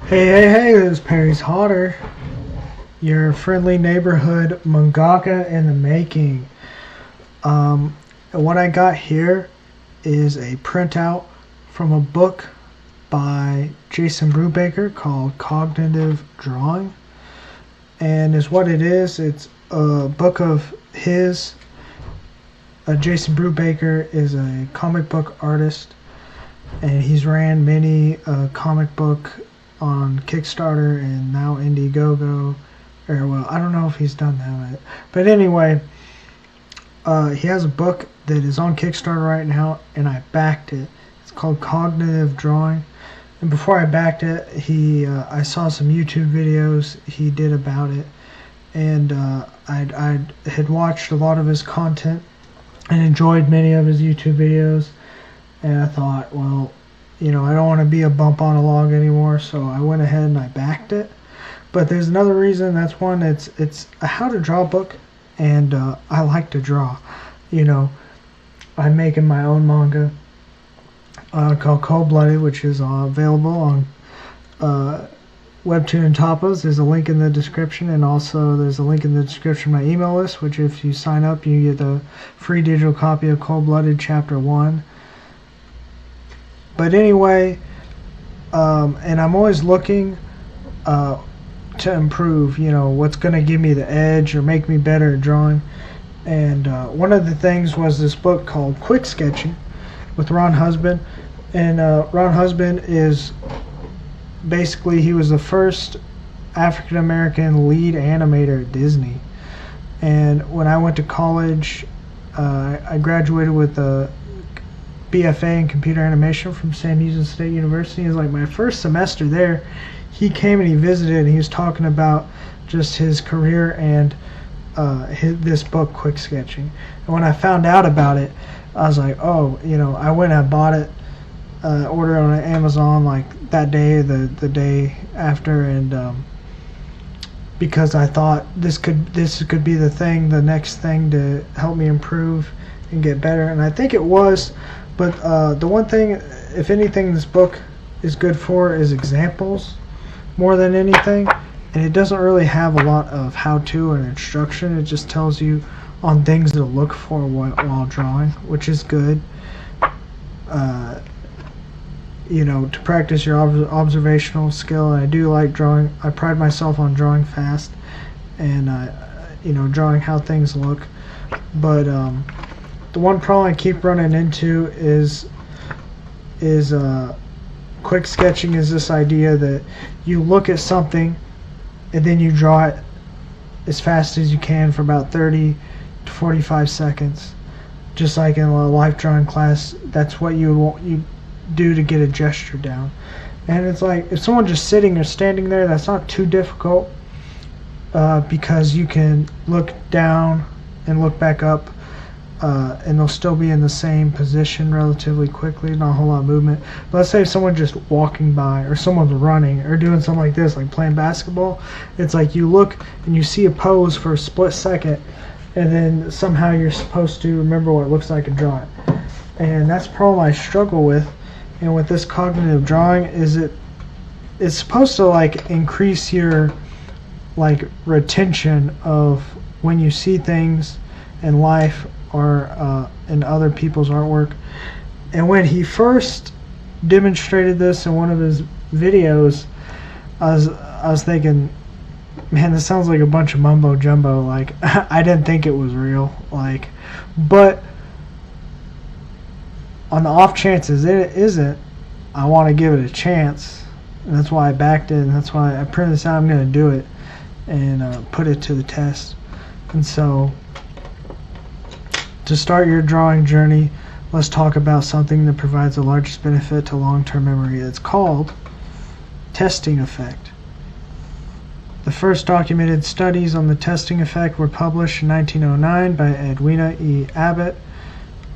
Hey, this is Perry's Hotter, your friendly neighborhood mangaka in the making. What I got here is a printout from a book by Jason BruBaker called Cognitive Drawing. And is what it is. It's a book of his. Jason BruBaker is a comic book artist, and he's ran many comic book on Kickstarter and now Indiegogo, or well, I don't know if he's done that, but anyway, he has a book that is on Kickstarter right now, and I backed it. It's called Cognitive Drawing, and before I backed it, I saw some YouTube videos he did about it, and I had watched a lot of his content and enjoyed many of his YouTube videos, and I thought, well, I don't want to be a bump on a log anymore, so I went ahead and I backed it. But there's another reason. That's one. It's a how to draw book, and I like to draw. I'm making my own manga called Cold-Blooded, which is available on Webtoon and Tapas. There's a link in the description, and also there's a link in the description of my email list, which if you sign up, you get a free digital copy of Cold-Blooded Chapter 1. But anyway, and I'm always looking to improve, what's going to give me the edge or make me better at drawing. And one of the things was this book called Quick Sketching with Ron Husband. And Ron Husband is basically, he was the first African-American lead animator at Disney. And when I went to college, I graduated with a BFA in computer animation from Sam Houston State University. It was like my first semester there. He came and he visited, and he was talking about just his career and this book, Quick Sketching. And when I found out about it, I was like, oh, I went and I bought it, ordered it on Amazon like that day, the day after, and because I thought this could be the next thing to help me improve and get better, and I think it was. But the one thing, if anything, this book is good for is examples more than anything. And it doesn't really have a lot of how-to and instruction. It just tells you on things to look for while drawing, which is good. To practice your observational skill. And I do like drawing. I pride myself on drawing fast and, drawing how things look. But the one problem I keep running into is quick sketching is this idea that you look at something and then you draw it as fast as you can for about 30 to 45 seconds. Just like in a life drawing class, that's what you do to get a gesture down. And it's like, if someone's just sitting or standing there, that's not too difficult because you can look down and look back up. And they'll still be in the same position relatively quickly, not a whole lot of movement. But let's say if someone's just walking by, or someone's running, or doing something like this, like playing basketball, it's like you look and you see a pose for a split second, and then somehow you're supposed to remember what it looks like and draw it. And that's the problem I struggle with. And with this cognitive drawing, is it's supposed to like increase your like retention of when you see things in life or in other people's artwork. And when he first demonstrated this in one of his videos, I was thinking, man, this sounds like a bunch of mumbo jumbo. Like, I didn't think it was real. But on the off chances it isn't, I want to give it a chance, and that's why I backed it, and that's why I printed this out. I'm going to do it and put it to the test. And so, to start your drawing journey, let's talk about something that provides the largest benefit to long-term memory. It's called testing effect. The first documented studies on the testing effect were published in 1909 by Edwina E. Abbott.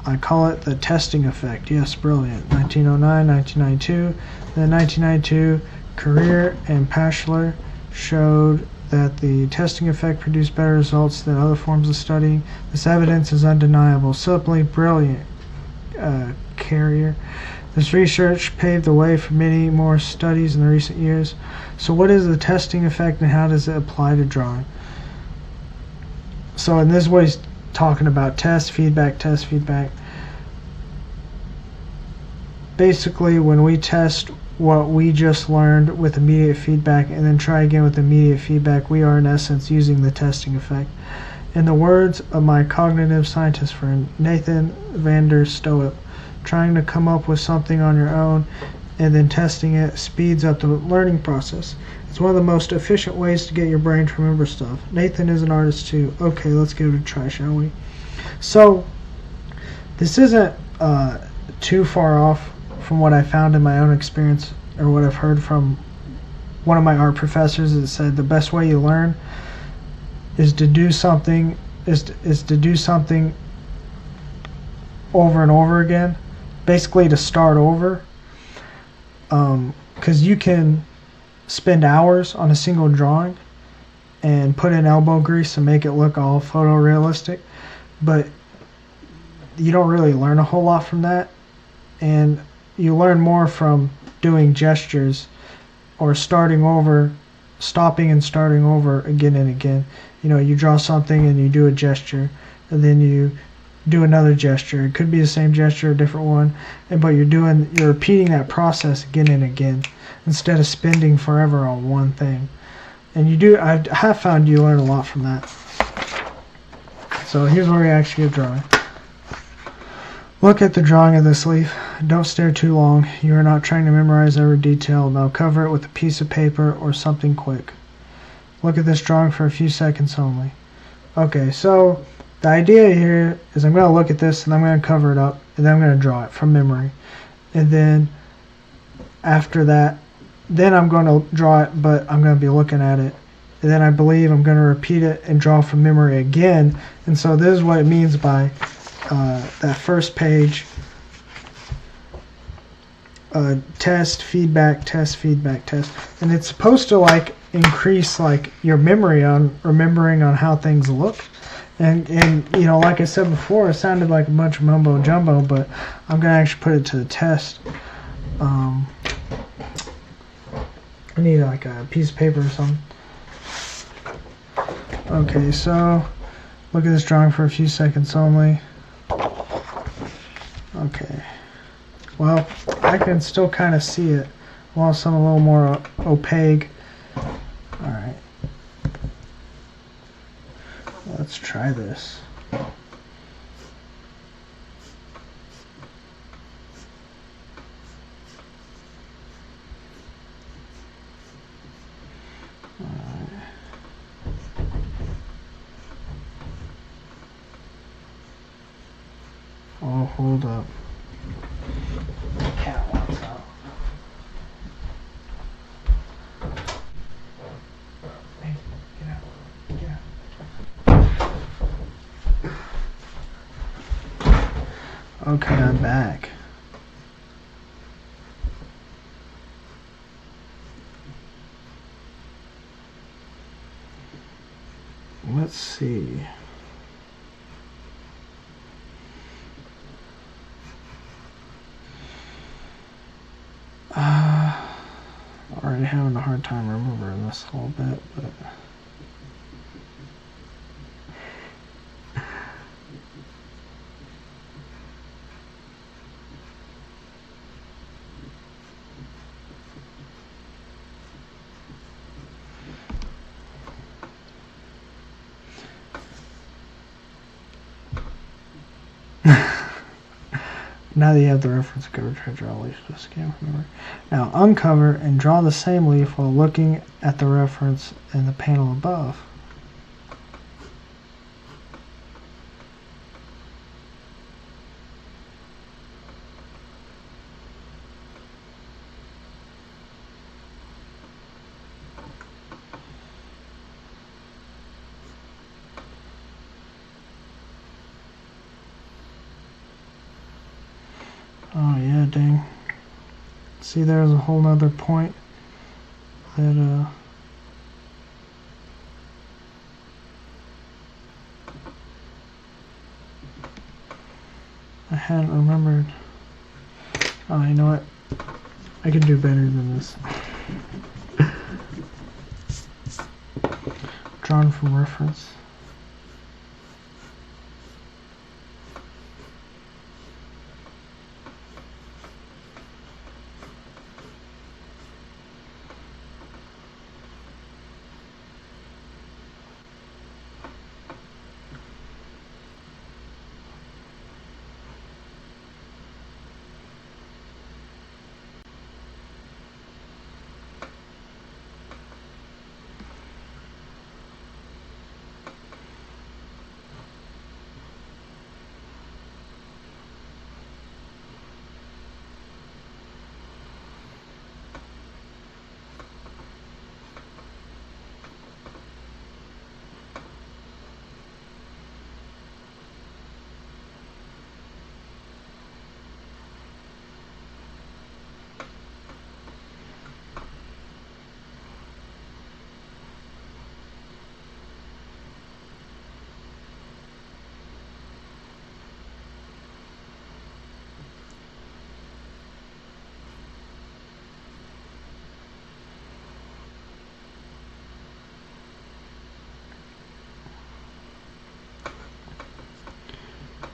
I call it the testing effect. Yes, brilliant. 1909, 1992. Then 1992, Carrier and Paschler showed that the testing effect produced better results than other forms of studying. This evidence is undeniable. Simply brilliant, Carrier. This research paved the way for many more studies in the recent years. So what is the testing effect and how does it apply to drawing? So in this way he's talking about test, feedback, test, feedback. Basically when we test what we just learned with immediate feedback and then try again with immediate feedback, we are in essence using the testing effect. In the words of my cognitive scientist friend, Nathan van der Stoep, trying to come up with something on your own and then testing it speeds up the learning process. It's one of the most efficient ways to get your brain to remember stuff. Nathan is an artist too. Okay, let's give it a try, shall we? So, this isn't too far off from what I found in my own experience or what I've heard from one of my art professors that said the best way you learn is to do something over and over again, basically to start over, because you can spend hours on a single drawing and put in elbow grease and make it look all photorealistic, but you don't really learn a whole lot from that, and you learn more from doing gestures or starting over, stopping and starting over again and again. You know, you draw something and you do a gesture and then you do another gesture. It could be the same gesture, a different one, but you're repeating that process again and again instead of spending forever on one thing. And I have found you learn a lot from that. So here's where we actually get drawing. Look at the drawing of this leaf. Don't stare too long. You are not trying to memorize every detail. Now cover it with a piece of paper or something quick. Look at this drawing for a few seconds only. Okay, so the idea here is I'm going to look at this and I'm going to cover it up and then I'm going to draw it from memory. And then after that, then I'm going to draw it, but I'm going to be looking at it. And then I believe I'm going to repeat it and draw from memory again. And so this is what it means by that first page. Test, feedback, test, feedback, test. And it's supposed to like increase like your memory on remembering on how things look. And you know, like I said before, it sounded like a bunch of mumbo jumbo, but I'm gonna actually put it to the test. I need like a piece of paper or something. Okay, so look at this drawing for a few seconds only. Okay. Well, I can still kind of see it. I want some a little more opaque. Alright. Let's try this. Oh, hold up. Cat wants out. Hey, get out. Get out. Okay, I'm back. Let's see. Already having a hard time remembering this a little bit, but now that you have the reference cover, try to draw a leaf to scan from memory. Now uncover and draw the same leaf while looking at the reference in the panel above. Oh yeah, dang. See, there's a whole nother point that I hadn't remembered. Oh, you know what? I can do better than this. Drawn from reference.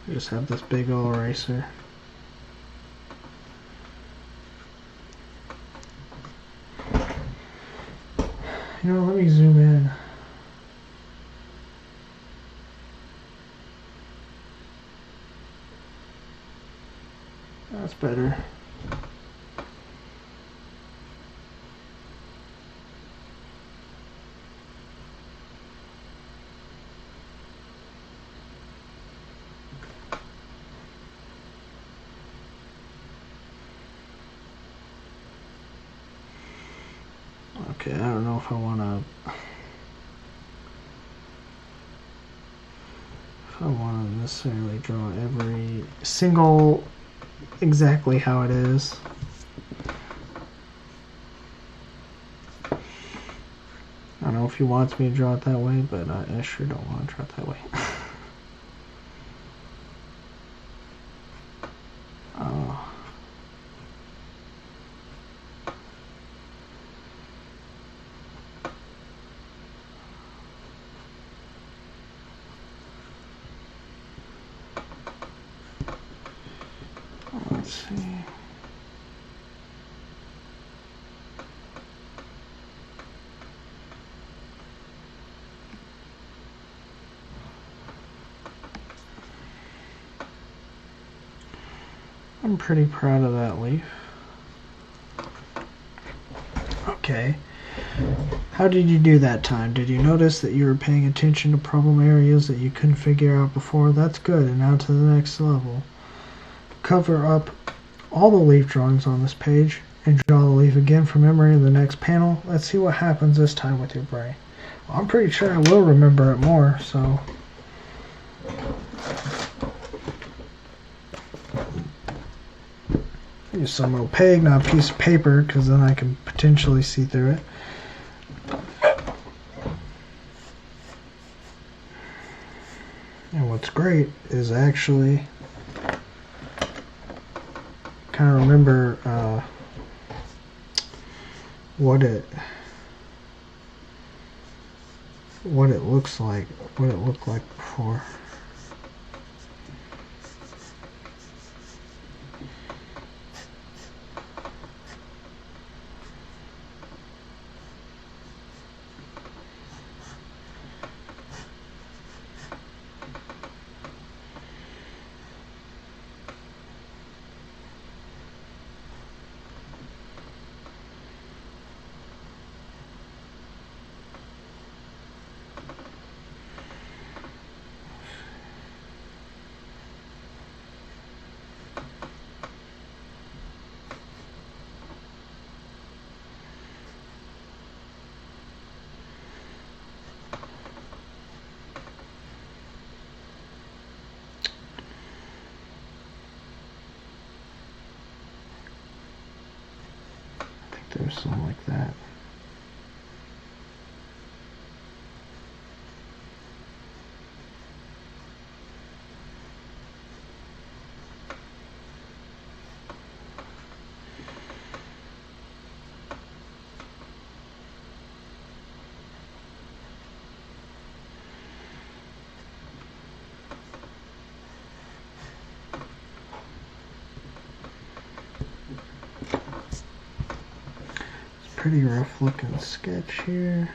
I just have this big old eraser. You know, let me zoom in. That's better. Okay, I don't know if I want to necessarily draw every single exactly how it is. I don't know if he wants me to draw it that way, but I sure don't want to draw it that way. Let's see. I'm pretty proud of that leaf. Okay. How did you do that time? Did you notice that you were paying attention to problem areas that you couldn't figure out before? That's good. And now to the next level. Cover up all the leaf drawings on this page and draw the leaf again from memory in the next panel. Let's see what happens this time with your brain. Well, I'm pretty sure I will remember it more, so... Use some opaque, not a piece of paper, because then I can potentially see through it. And what's great is actually kind of remember what it looks like, what it looked like before. There's something like that. pretty rough looking sketch here.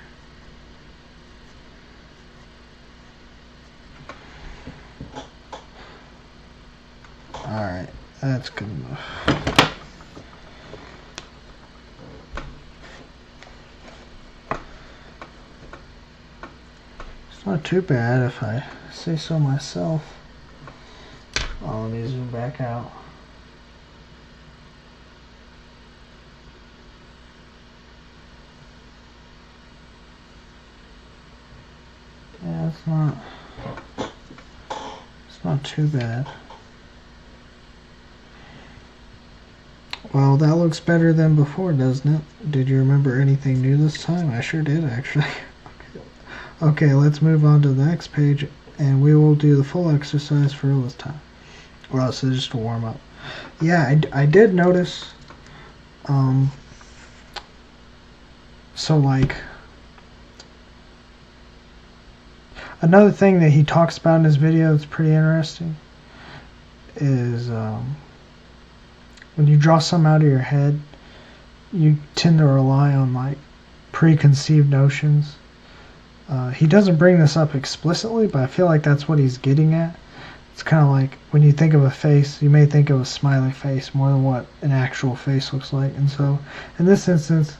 Alright, that's good enough. It's not too bad if I say so myself. Oh, let me zoom back out. Yeah, it's not too bad. Well, that looks better than before, doesn't it? Did you remember anything new this time? I sure did, actually. Okay, let's move on to the next page, and we will do the full exercise for real this time. Well, this is just a warm-up. Yeah, I did notice, so like, another thing that he talks about in his video that's pretty interesting is, when you draw something out of your head, you tend to rely on like preconceived notions. He doesn't bring this up explicitly, but I feel like that's what he's getting at. It's kind of like when you think of a face, you may think of a smiley face more than what an actual face looks like. And so in this instance,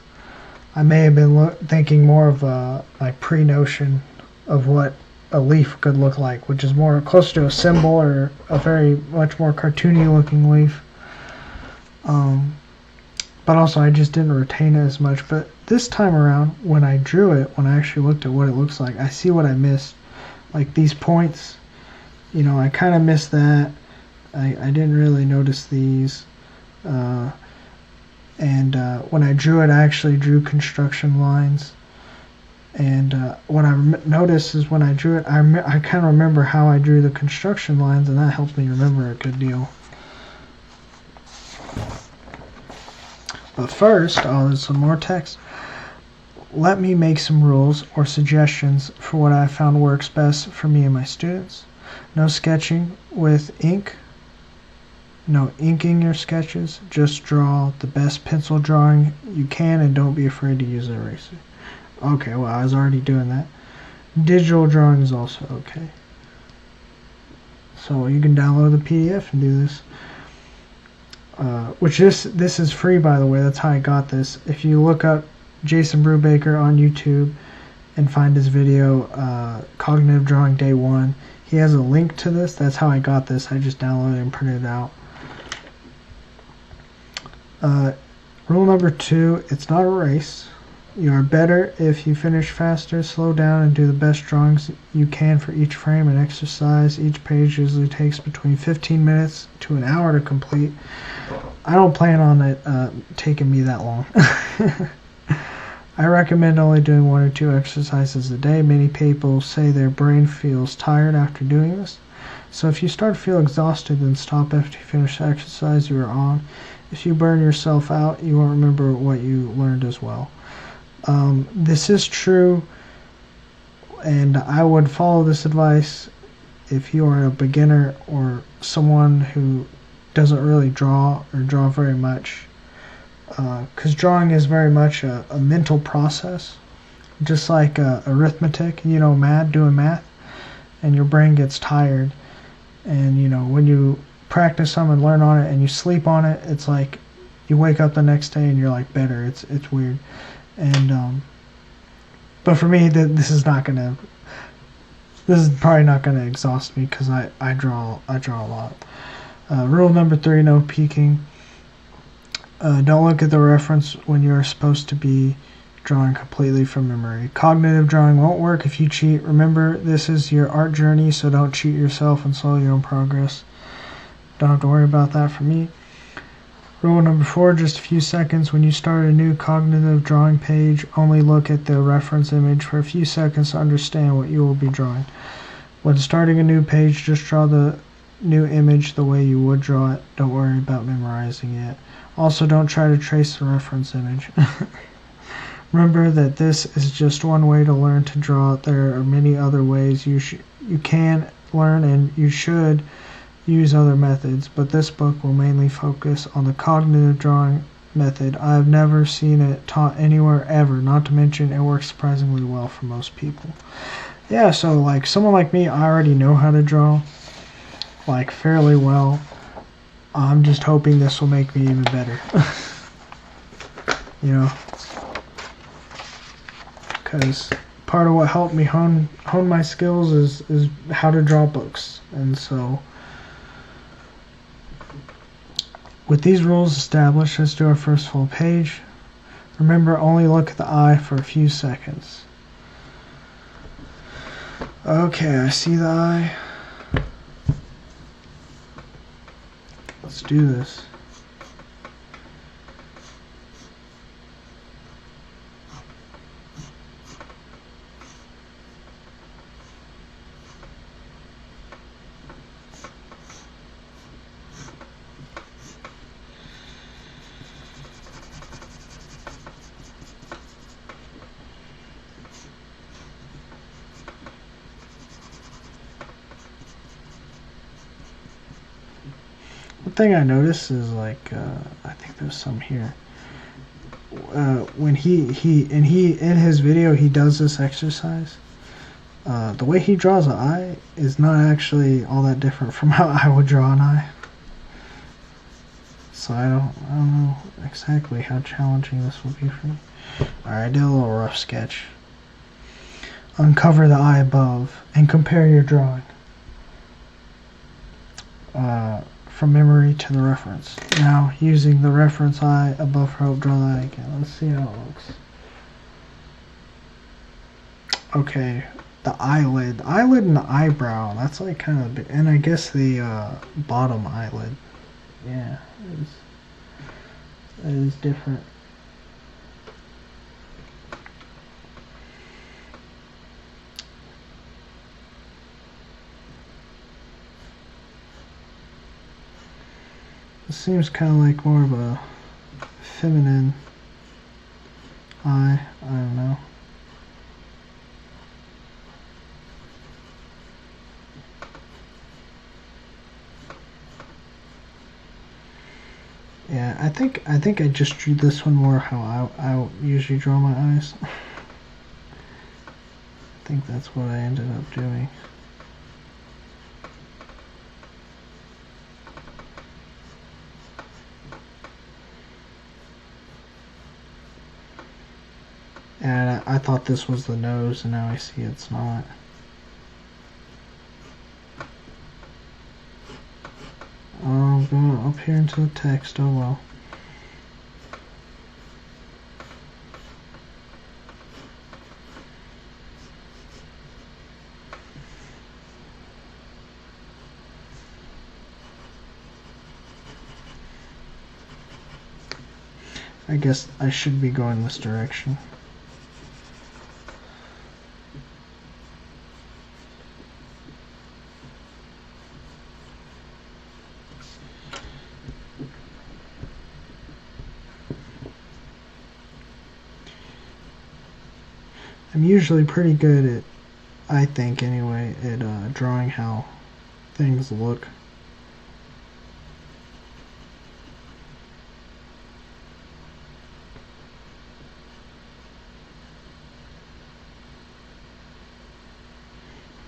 I may have been thinking more of a like pre-notion of what a leaf could look like, which is more close to a symbol or a very much more cartoony looking leaf. But also I just didn't retain it as much. But this time around, when I drew it, when I actually looked at what it looks like, I see what I missed. Like these points, you know, I kind of missed that. I didn't really notice these. When I drew it, I actually drew construction lines. And what I noticed is when I drew it, I kind of remember how I drew the construction lines, and that helped me remember a good deal. But first, there's some more text. Let me make some rules or suggestions for what I found works best for me and my students. No sketching with ink. No inking your sketches. Just draw the best pencil drawing you can and don't be afraid to use an eraser. Okay, well, I was already doing that. Digital drawing is also okay. So you can download the PDF and do this. Which this is free, by the way. That's how I got this. If you look up Jason BruBaker on YouTube and find his video, Cognitive Drawing Day 1, he has a link to this. That's how I got this. I just downloaded it and printed it out. Rule number 2, it's not a race. You are better if you finish faster, slow down, and do the best drawings you can for each frame and exercise. Each page usually takes between 15 minutes to an hour to complete. I don't plan on it taking me that long. I recommend only doing 1 or 2 exercises a day. Many people say their brain feels tired after doing this. So if you start to feel exhausted, then stop after you finish the exercise you are on. If you burn yourself out, you won't remember what you learned as well. This is true, and I would follow this advice if you are a beginner or someone who doesn't really draw or draw very much, because drawing is very much a mental process, just like arithmetic, you know, doing math, and your brain gets tired, and you know, when you practice some and learn on it and you sleep on it, it's like you wake up the next day and you're like better. It's weird. And but for me, this is probably not gonna exhaust me because I draw a lot. Rule number 3: no peeking. Don't look at the reference when you are supposed to be drawing completely from memory. Cognitive drawing won't work if you cheat. Remember, this is your art journey, so don't cheat yourself and slow your own progress. Don't have to worry about that for me. Rule number 4, just a few seconds. When you start a new cognitive drawing page, only look at the reference image for a few seconds to understand what you will be drawing. When starting a new page, just draw the new image the way you would draw it. Don't worry about memorizing it. Also, don't try to trace the reference image. Remember that this is just one way to learn to draw. There are many other ways you can learn, and you should use other methods, but this book will mainly focus on the cognitive drawing method. I've never seen it taught anywhere ever, not to mention it works surprisingly well for most people. Yeah, so like someone like me, I already know how to draw like fairly well. I'm just hoping this will make me even better. You know, because part of what helped me hone my skills is how to draw books. And so with these rules established, let's do our first full page. Remember, only look at the eye for a few seconds. Okay, I see the eye. Let's do this. One thing I noticed is like I think there's some here. When he in his video he does this exercise. The way he draws an eye is not actually all that different from how I would draw an eye. So I don't know exactly how challenging this will be for me. Alright, I did a little rough sketch. Uncover the eye above and compare your drawing. From memory to the reference. Now, using the reference eye above for help, draw the eye again. Let's see how it looks. Okay, the eyelid. The eyelid and the eyebrow. That's like kind of big. And I guess the bottom eyelid. Yeah, it is different. This seems kind of like more of a feminine eye. I don't know. Yeah, I think I just drew this one more how I usually draw my eyes. I think that's what I ended up doing. And I thought this was the nose, and now I see it's not. Oh, I'm going up here into the text, oh well. I guess I should be going this direction. I'm usually pretty good at, I think anyway, at drawing how things look.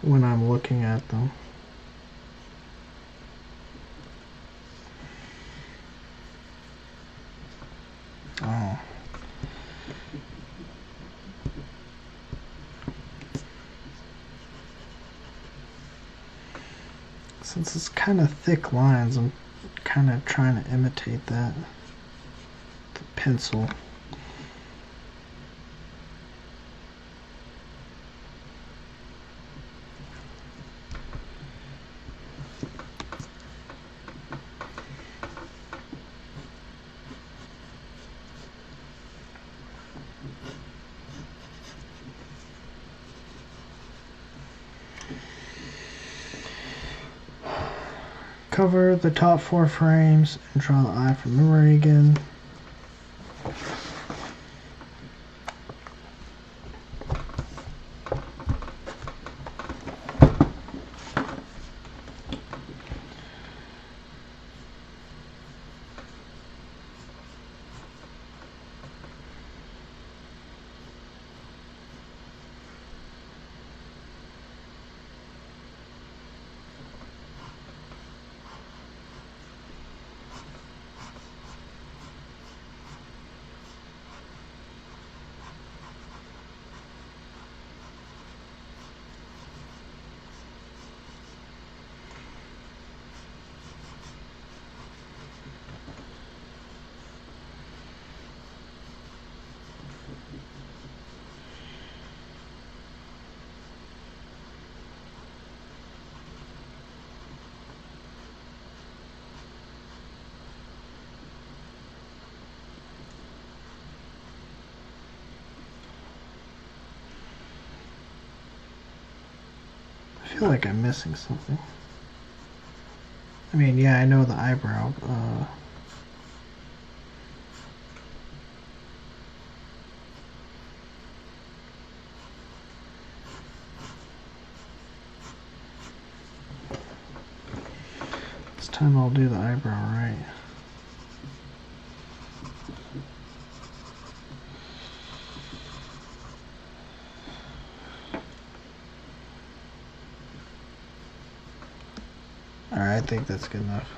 When I'm looking at them. Oh. Since it's kind of thick lines, I'm kind of trying to imitate that. The pencil. Cover the top 4 frames and draw the eye from memory again. feel like I'm missing something. I mean, yeah, I know the eyebrow. This time I'll do the eyebrow right. Alright, I think that's good enough.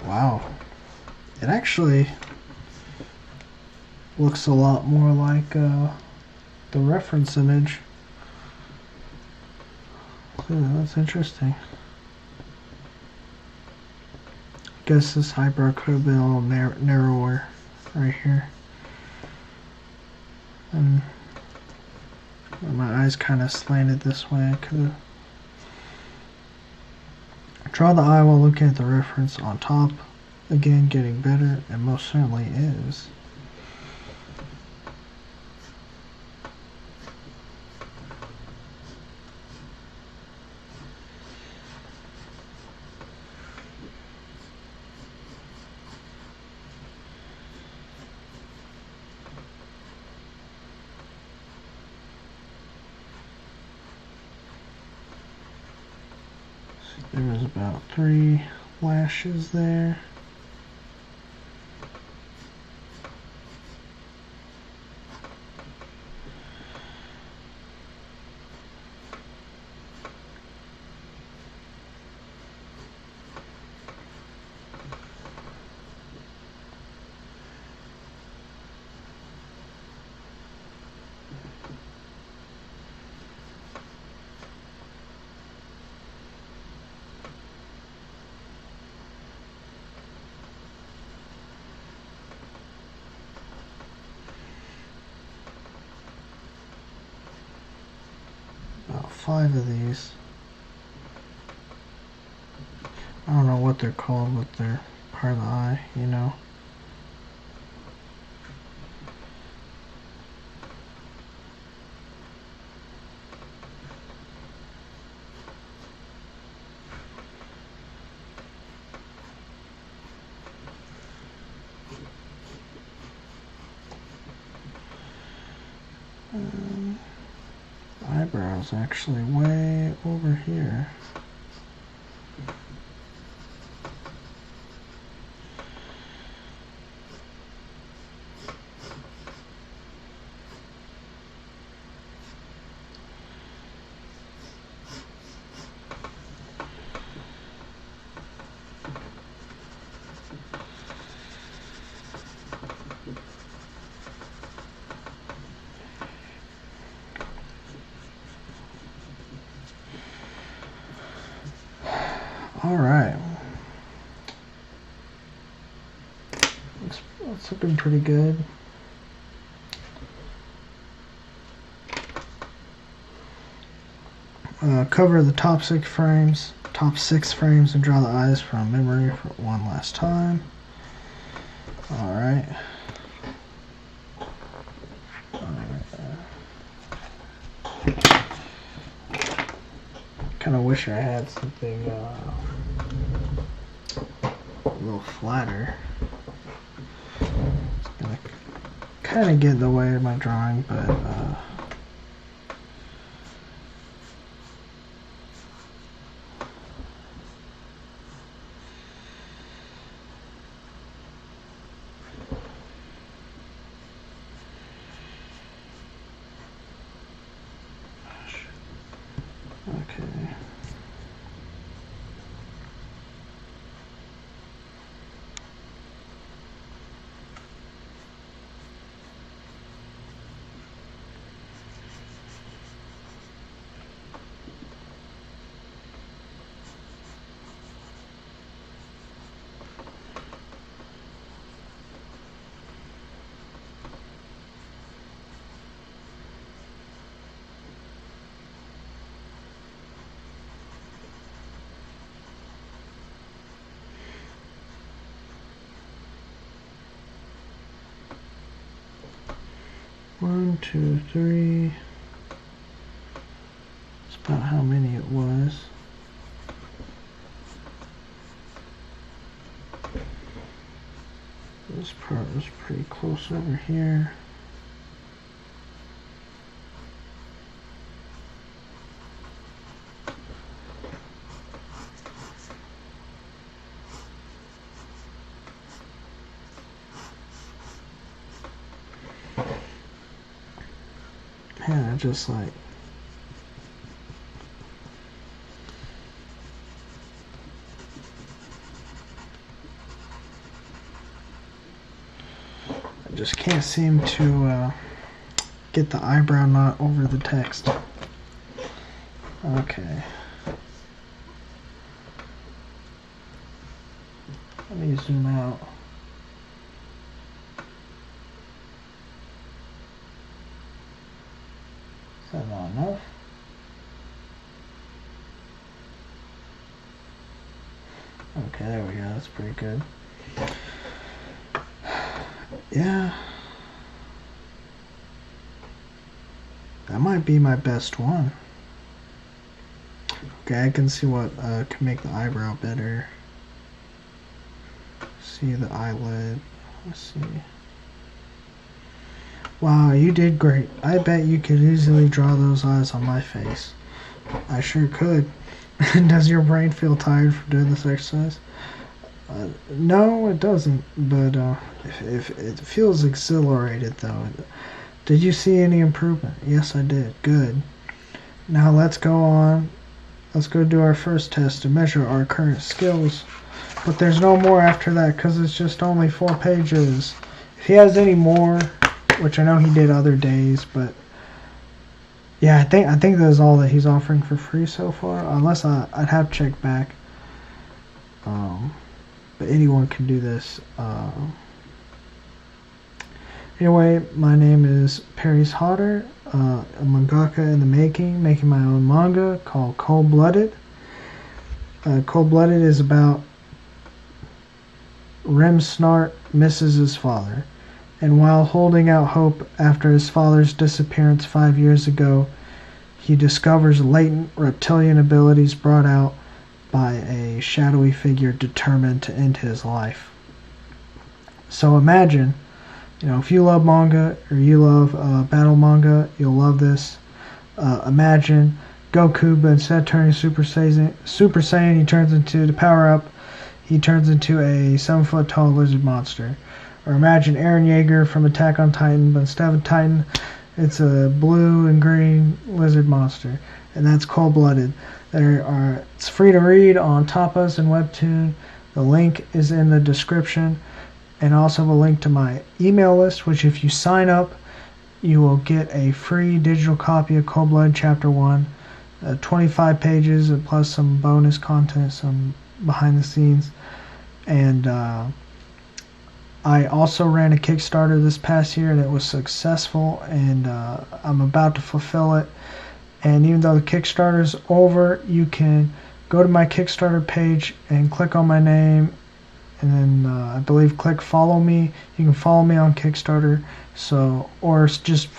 Wow. It actually looks a lot more like the reference image. Yeah, that's interesting. Guess this eyebrow could have been a little narrower right here. And my eyes kind of slanted this way. I could have draw the eye while looking at the reference on top. Again, getting better, and most certainly is. There was about 3 lashes there. About 5 of these. I don't know what they're called, but they're part of the eye, you know. Eyebrows actually way over here. All right, that's looking pretty good. Cover the top 6 frames, and draw the eyes from memory for one last time. All right. Kind of wish I had something a little flatter. It's gonna kind of get in the way of my drawing, but okay. One, two, three. about how many it was. This part was pretty close over here. Man, I just like I just can't seem to get the eyebrow knot over the text. Okay. Let me zoom out. Is that not enough? Okay, there we go. That's pretty good. Yeah. That might be my best one. Okay, I can see what can make the eyebrow better. See the eyelid. Let's see. Wow, you did great. I bet you could easily draw those eyes on my face. I sure could. Does your brain feel tired from doing this exercise? No, it doesn't, but if it feels exhilarated though. Did you see any improvement? Yes, I did. Good. Now let's go on. Let's go do our first test to measure our current skills. But there's no more after that because it's just only 4 pages. If he has any more, which I know he did other days, but yeah, I think that's all that he's offering for free so far. Unless I'd have to check back. But anyone can do this. Anyway, my name is Paris Hodder, a mangaka in the making my own manga called Cold-Blooded. Cold-Blooded is about Rem Snart misses his father, and while holding out hope after his father's disappearance 5 years ago, he discovers latent reptilian abilities brought out by a shadowy figure determined to end his life. So imagine, if you love manga or you love battle manga, you'll love this. Imagine Goku, but instead of turning Super Saiyan, he turns into, to power up, he turns into a 7-foot tall lizard monster. Or imagine Eren Yeager from Attack on Titan, but instead of a Titan, it's a blue and green lizard monster. And that's Cold-Blooded. It's free to read on Tapas and Webtoon. The link is in the description. And also a link to my email list, which if you sign up, you will get a free digital copy of Cold-Blooded Chapter 1. 25 pages plus some bonus content, some behind the scenes. And I also ran a Kickstarter this past year and it was successful, and I'm about to fulfill it. And even though the Kickstarter is over, you can go to my Kickstarter page and click on my name, and then I believe click follow me. You can follow me on Kickstarter, or just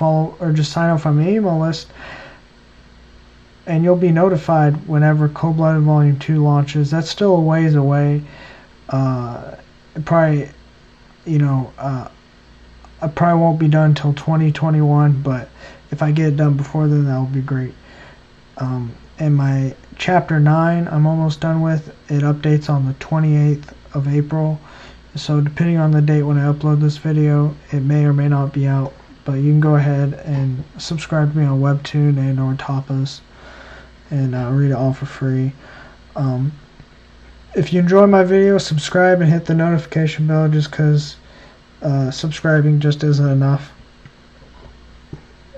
sign up for my email list, and you'll be notified whenever Cold-Blooded Volume 2 launches. That's still a ways away. Probably, I probably won't be done until 2021, but if I get it done before then, that will be great. And my Chapter 9, I'm almost done with. It updates on the 28th of April. So depending on the date when I upload this video, it may or may not be out. But you can go ahead and subscribe to me on Webtoon and or Tapas, and read it all for free. If you enjoy my video, subscribe and hit the notification bell, just because subscribing just isn't enough.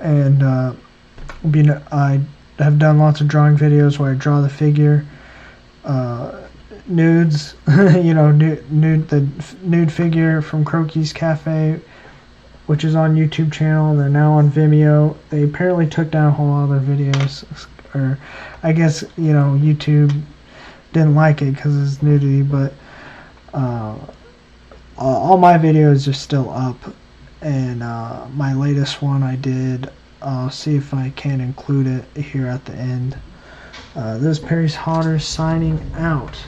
And I have done lots of drawing videos where I draw the figure, nudes, the nude figure from Croquis Cafe, which is on YouTube channel. They're now on Vimeo. They apparently took down a whole lot of their videos, or I guess YouTube didn't like it because it's nudity, but all my videos are still up, and my latest one I did, I'll see if I can include it here at the end. This is Perry's Hotter signing out.